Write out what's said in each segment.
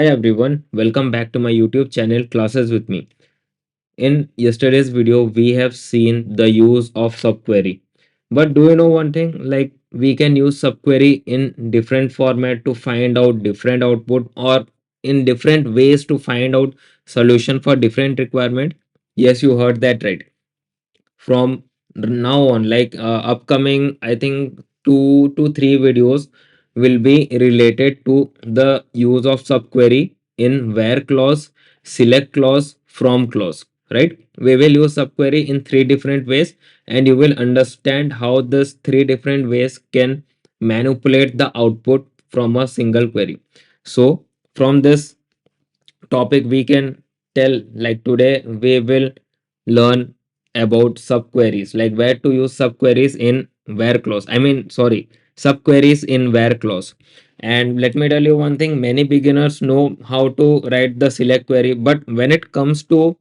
Hi everyone, welcome back to my YouTube channel Classes with Me. In yesterday's video, we have seen the use of subquery. But do you know one thing? Like we can use subquery in different format to find out different output or in different ways to find out solution for different requirement. Yes, you heard that right. From now on, upcoming, I think 2 to 3 videos will be related to the use of subquery in where clause, select clause, from clause, right? We will use subquery in 3 different ways, and you will understand how this 3 different ways can manipulate the output from a single query. So from this topic we can tell, like today we will learn about subqueries, like where to use subqueries in where clause, I mean sorry, subqueries in where clause. And let me tell you one thing, many beginners know how to write the select query, but when it comes to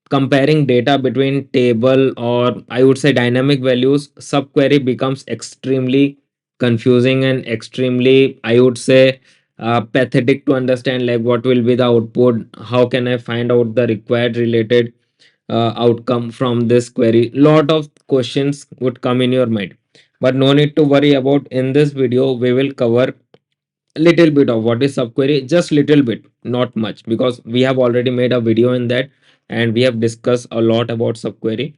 comparing data between table or I would say dynamic values, subquery becomes extremely confusing and extremely, I would say, pathetic to understand, like what will be the output, how can I find out the required related outcome from this query. Lot of questions would come in your mind, but no need to worry about. In this video we will cover little bit of what is subquery, just little bit, not much, because we have already made a video in that and we have discussed a lot about subquery.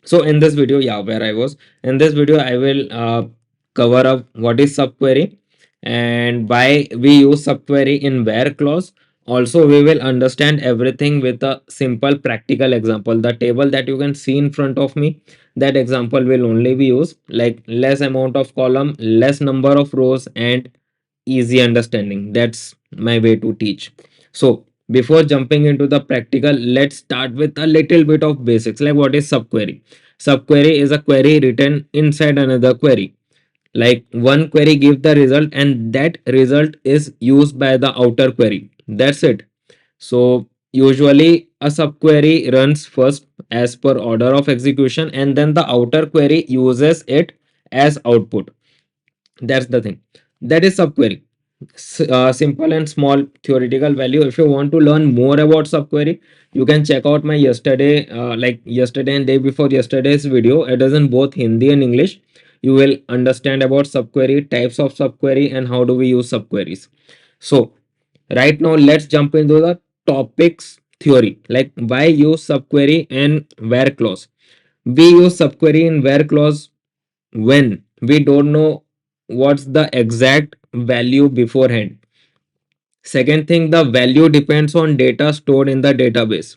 So in this video, yeah, where I was, in this video I will cover up what is subquery and why we use subquery in where clause. Also we will understand everything with a simple practical example. The table that you can see in front of me, that example will only be used, like less amount of column, less number of rows, and easy understanding. That's my way to teach. So before jumping into the practical, let's start with a little bit of basics, like what is subquery. Subquery is a query written inside another query. Like one query gives the result and that result is used by the outer query. That's it. So usually a subquery runs first as per order of execution and then the outer query uses it as output. That's the thing. That is subquery. Simple and small theoretical value. If you want to learn more about subquery, you can check out my yesterday, like yesterday and day before yesterday's video. It is in both Hindi and English. You will understand about subquery, types of subquery, and how do we use subqueries. So right now, let's jump into the topics theory, like why use subquery and where clause. We use subquery in where clause when we don't know what's the exact value beforehand. Second thing, the value depends on data stored in the database.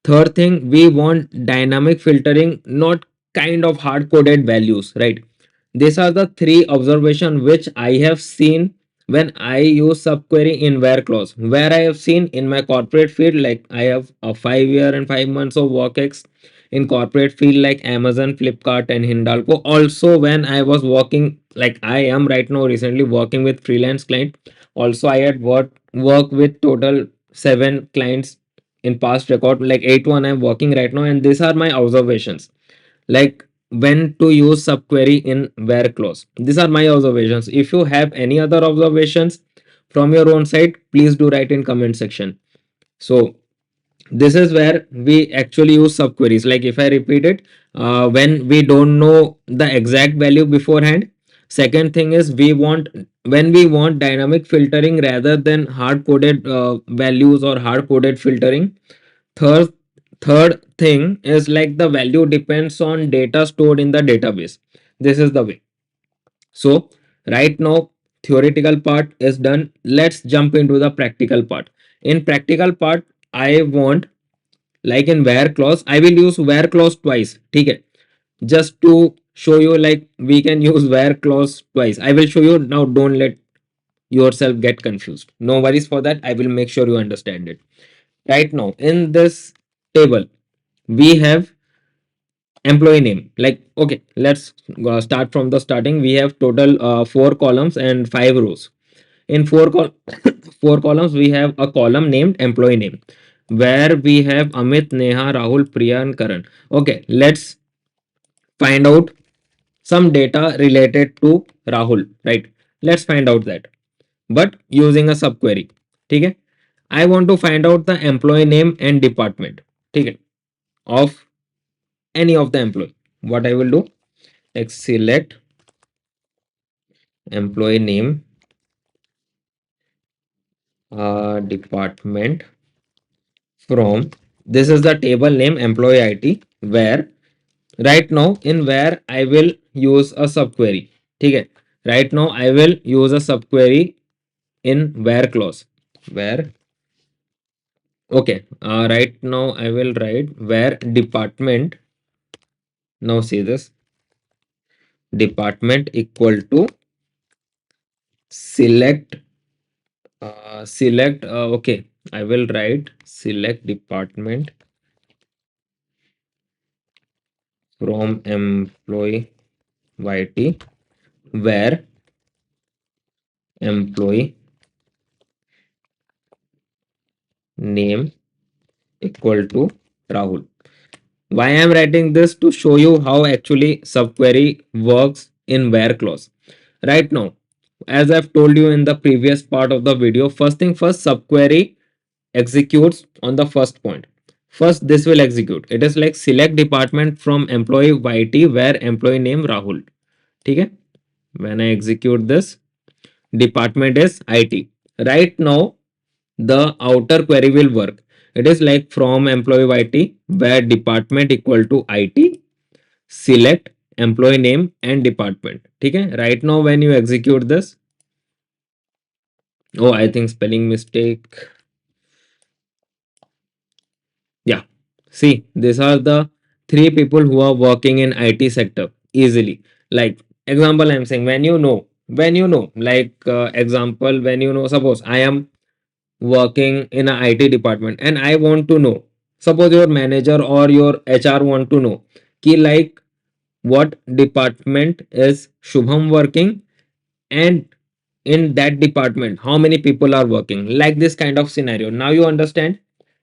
Third thing, we want dynamic filtering, not kind of hard coded values, right? These are the three observations which I have seen when I use subquery in where clause. Where I have seen in my corporate field, like I have a 5 year and 5 months of work ex in corporate field like Amazon, Flipkart, and Hindalco. Also, when I was working, like I am right now recently working with freelance client. Also, I had work with total 7 clients in past record, like 8 one I'm working right now, and these are my observations, like when to use subquery in where clause. These are my observations. If you have any other observations from your own side, please do write in comment section. So this is where we actually use subqueries. Like if I repeat it, when we don't know the exact value beforehand. Second thing is we want, when we want dynamic filtering rather than hard coded values or hard coded filtering. Third third thing is like the value depends on data stored in the database. This is the way. So right now theoretical part is done. Let's jump into the practical part. In practical part, I want, like in where clause, I will use where clause twice. Okay, just to show you, like we can use where clause twice. I will show you now. Don't let yourself get confused. No worries for that. I will make sure you understand it. Right now in this table we have employee name. Like okay, let's start from the starting. We have total 4 columns and 5 rows. In 4 columns we have a column named employee name, where we have Amit, Neha, Rahul, Priya, and Karan. Okay, let's find out some data related to Rahul, right? Let's find out that, but using a subquery. ठीक है. I want to find out the employee name and department, ठीक है, of any of the employee. What I will do, like select employee name, department from, this is the table name employee IT, where right now in where I will use a subquery, ठीक है. Right now I will use a subquery in where clause, where, okay, right now I will write where department, now see this, department equal to select, okay, I will write select department from employee YT, where employee name equal to Rahul. Why I am writing this, to show you how actually subquery works in where clause. Right now, as I've told you in the previous part of the video, first thing first, subquery executes on the first point. First, this will execute. It is like select department from employee YT where employee name Rahul. Okay? When I execute this, department is IT. Right now, the outer query will work. It is like from employee YT where department equal to IT, select employee name and department. Okay? Right now, when you execute this, oh, I think spelling mistake. Yeah. See, these are the three people who are working in IT sector easily. Like example, I'm saying like example, when suppose I am working in a IT department and I want to know, suppose your manager or your HR want to know, ki like what department is Shubham working, and in that department how many people are working, like this kind of scenario. Now you understand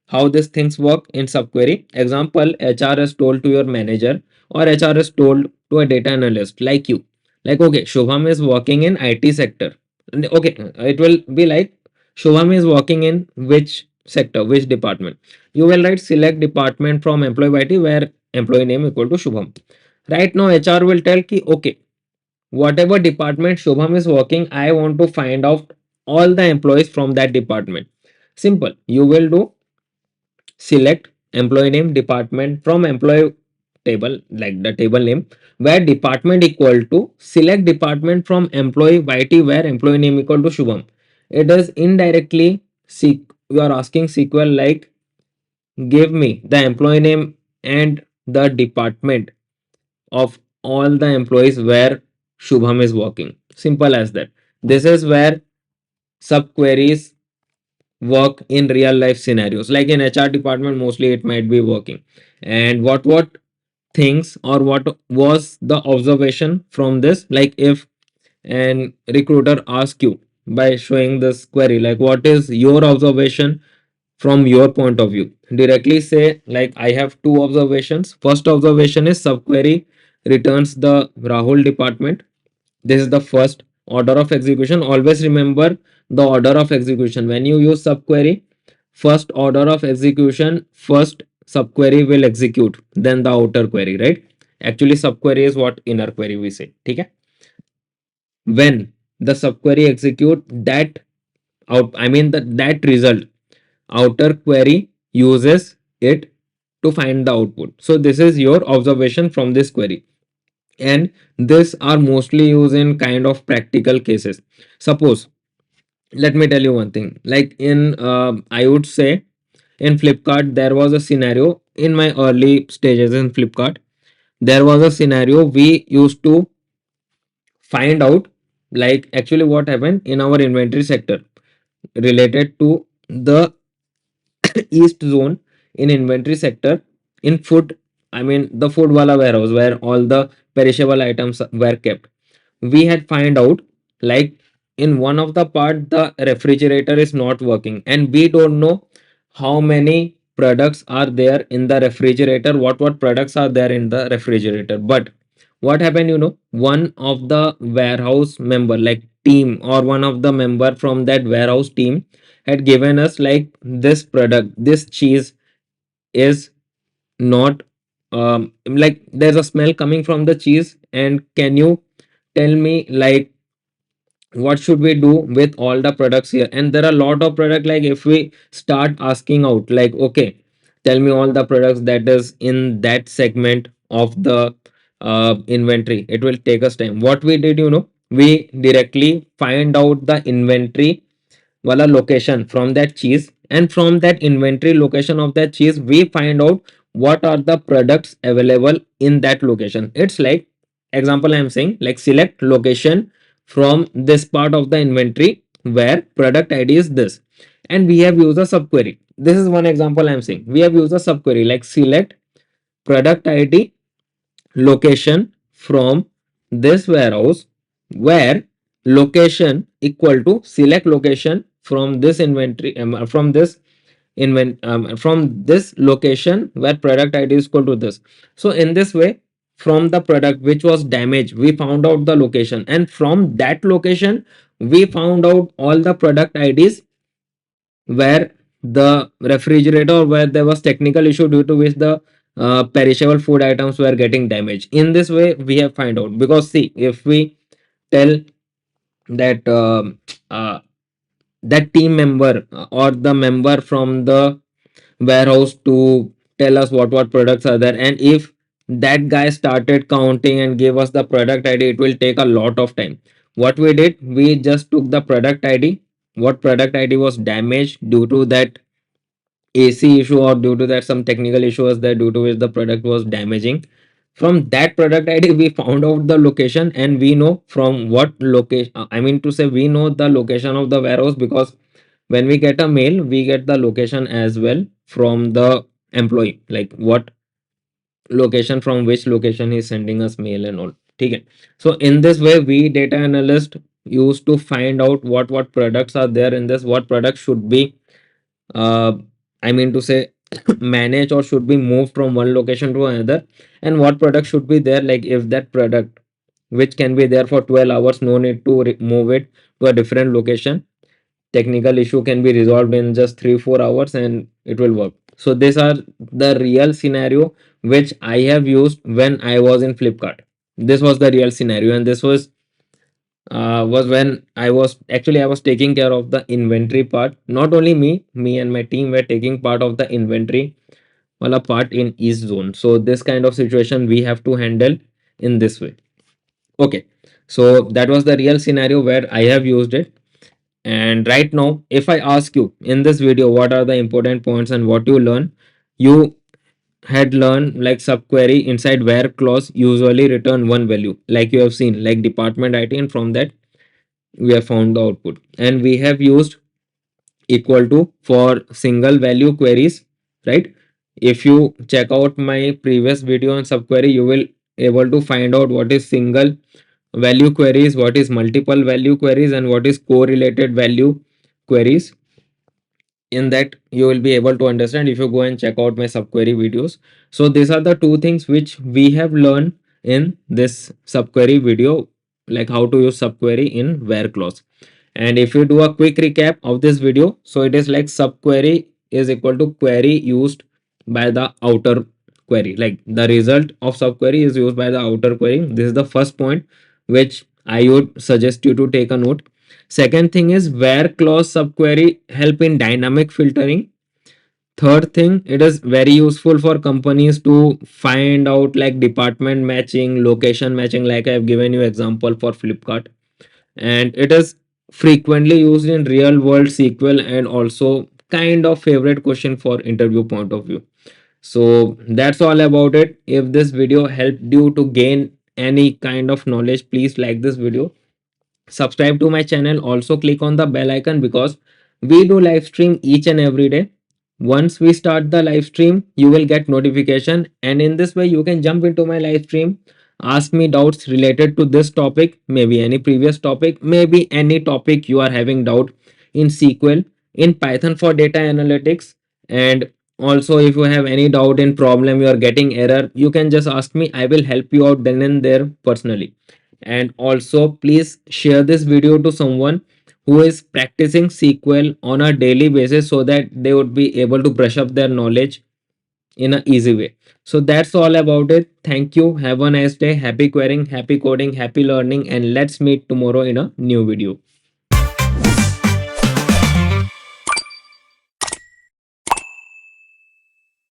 how these things work in subquery. Example, HR is told to your manager or HR is told to a data analyst like you, like okay, Shubham is working in IT sector. Okay, it will be like Shubham is working in which sector, which department. You will write select department from employee IT where employee name equal to Shubham. Right now HR will tell ki okay, whatever department Shobham is working, I want to find out all the employees from that department. Simple. You will do select employee name department from employee table, like the table name, where department equal to select department from employee YT where employee name equal to Shubham. It is indirectly you are asking SQL like give me the employee name and the department of all the employees where Shubham is working. Simple as that. This is where subqueries work in real life scenarios. Like in HR department, mostly it might be working. And what things or what was the observation from this? Like if an recruiter asks you by showing this query, like what is your observation from your point of view, directly say like I have two observations. First observation is subquery returns the Rahul department. This is the first order of execution. Always remember the order of execution. When you use subquery, first order of execution, first subquery will execute, then the outer query, right? Actually subquery is what inner query we say. Okay? When the subquery execute that out, I mean that result, outer query uses it to find the output. So this is your observation from this query, and this are mostly used in kind of practical cases. Suppose, let me tell you one thing, like in I would say in Flipkart there was a scenario in my early stages in Flipkart. There was a scenario we used to find out, like actually what happened in our inventory sector related to the east zone in inventory sector in food, I mean the food wala warehouse where all the perishable items were kept. We had find out like in one of the part the refrigerator is not working and we don't know how many products are there in the refrigerator, what products are there in the refrigerator. But what happened, one of the warehouse member, like team or one of the member from that warehouse team, had given us like this product, this cheese is not like there's a smell coming from the cheese, and can you tell me like what should we do with all the products here? And there are a lot of product, like if we start asking out like, okay, tell me all the products that is in that segment of the inventory, it will take us time. What we did, we directly find out the inventory wala location from that cheese, and from that inventory location of that cheese we find out what are the products available in that location. It's like, example I'm saying, like select location from this part of the inventory where product id is this, and we have used a subquery. This is one example I'm saying. We have used a subquery like select product id location from this warehouse where location equal to select location from this inventory, from this location where product id is equal to this. So in this way, from the product which was damaged we found out the location, and from that location we found out all the product ids where the refrigerator, where there was technical issue due to which the perishable food items were getting damaged. In this way we have find out, because see, if we tell that uh, that team member or the member from the warehouse to tell us what products are there, and if that guy started counting and gave us the product id, it will take a lot of time. What we did, we just took the product id, what product id was damaged due to that AC issue, or due to that some technical issue was there due to which the product was damaging. From that product ID, we found out the location, and we know from what location. I mean to say, we know the location of the warehouse, because when we get a mail, we get the location as well from the employee, like what location, from which location he's sending us mail and all. Okay. So in this way, we data analyst used to find out what products are there in this, what products should be uh, I mean to say manage or should be moved from one location to another, and what product should be there, like if that product which can be there for 12 hours, no need to move it to a different location, technical issue can be resolved in just 3 4 hours and it will work. So these are the real scenario which I have used when I was in Flipkart. This was the real scenario, and this was when I was taking care of the inventory part. Not only me and my team were taking part of the inventory wala part in east zone. So this kind of situation we have to handle in this way. Okay, so that was the real scenario where I have used it. And right now, if I ask you in this video what are the important points and what you learn, you had learned like subquery inside where clause usually return one value, like you have seen, like department id, and from that we have found the output. And we have used equal to for single value queries, right? If you check out my previous video on subquery, you will able to find out what is single value queries, what is multiple value queries, and what is correlated value queries. In that you will be able to understand if you go and check out my subquery videos. So these are the two things which we have learned in this subquery video, like how to use subquery in where clause. And if you do a quick recap of this video, so it is like subquery is equal to query used by the outer query, like the result of subquery is used by the outer query. This is the first point which I would suggest you to take a note. Second thing is where clause subquery help in dynamic filtering. Third thing, it is very useful for companies to find out like department matching, location matching, like I have given you example for Flipkart. And it is frequently used in real world SQL, and also kind of favorite question for interview point of view. So that's all about it. If this video helped you to gain any kind of knowledge, please like this video, subscribe to my channel, also click on the bell icon, because we do live stream each and every day. Once we start the live stream you will get notification, and in this way you can jump into my live stream, ask me doubts related to this topic, maybe any previous topic, maybe any topic you are having doubt in SQL, in Python for data analytics. And also if you have any doubt in problem, you are getting error, you can just ask me, I will help you out then and there personally. And also please share this video to someone who is practicing SQL on a daily basis so that they would be able to brush up their knowledge in an easy way. So that's all about it. Thank you. Have a nice day. Happy querying, happy coding, happy learning, and let's meet tomorrow in a new video.